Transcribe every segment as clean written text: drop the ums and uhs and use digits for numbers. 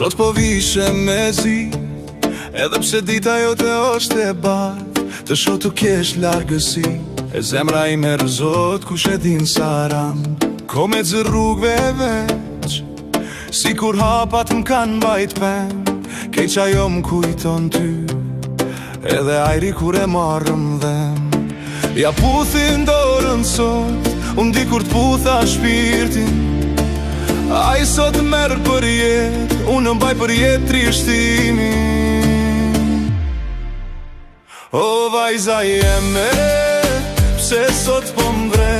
Sot po vishe me zi, edhe pse dita jote është e bardh, të shoh të kesh largësi, e zemra ime rëzot kush e din sa ran. Ko me zë rrugve veç, si kur hapat m'kan bajt pen, keq ajo m'kujton ty, edhe ajri kur e marrëm dhem. Ja puthin dorën sot, unë di kur t'putha shpirtin, a i sot merë për jet, unë mbaj për jet trishtimin. O vajza jeme, pse sot po mvre,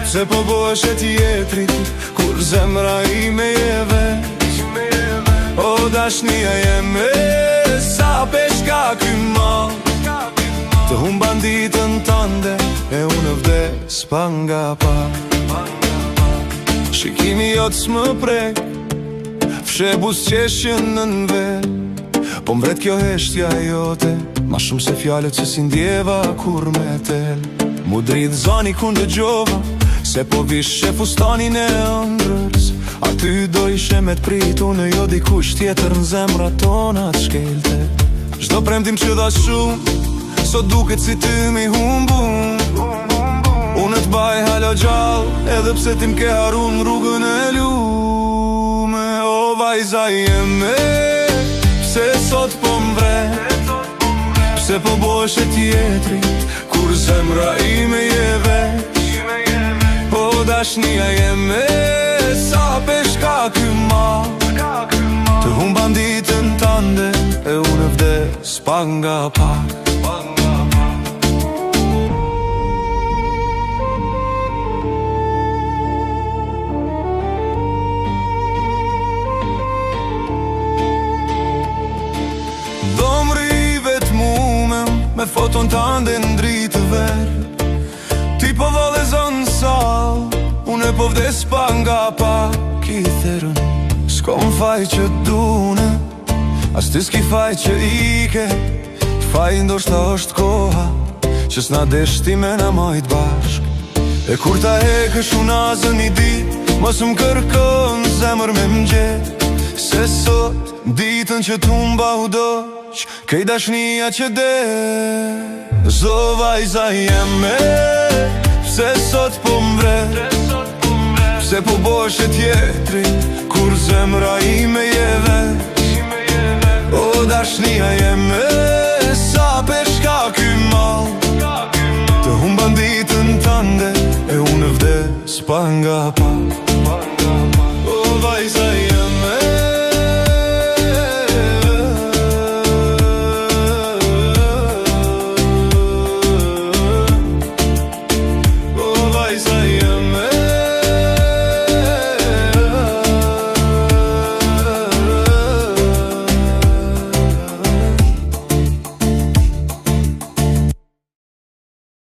pse po bosh e tjetrit, kur zemra ime je veç. O dashnia jeme, sa peshka ky mal, të hum banditën tande, e unë vdes pa nga pak. Shikimi jot s'më prek, fshe busqeshjen në nvel, po mbret kjo heshtja jote, ma shumë se fjalët që si ndjeva kur me tel. Mu dridh zani ku ndëgjova, se po vishe fustanin e ëndrës, aty do ishe me t'pritu në jo dikush tjetër në zemra tona t'shkelte. Çdo premtim që dha shumë, sot duket si ty mi humbun, unë t'baj hala gjall, edhe pse tim ke harun rrugën e lume. O vajza jeme, pse sot po mvre, pse po bosh e tjetrit, kur zemra ime je veç. O dashnia jeme, sa peshka ky mal, të hum banditën tande, e unë vdes pa nga pak. Me foton tande ndritë ver, ti po vallëzon sall, unë po vdes pa nga pak i therën. S'kom faj që dune, as ti s'ki faj që ike, faj ndoshta është koha, që s'na deshti me na majt bashk. E kur ta hekësh unazën i dit, mos m'kërkon zemër me m'gjet, se sot ditën që t'humba u doq, kej dashnia që de. Zo vajza jeme, pse sot po mvre, pse po bosh e tjetrit, kur zemra ime je veç. O dashnia jeme, sa peshka ky mal, të hum banditën tande, e unë vdes pa nga pak. O vajza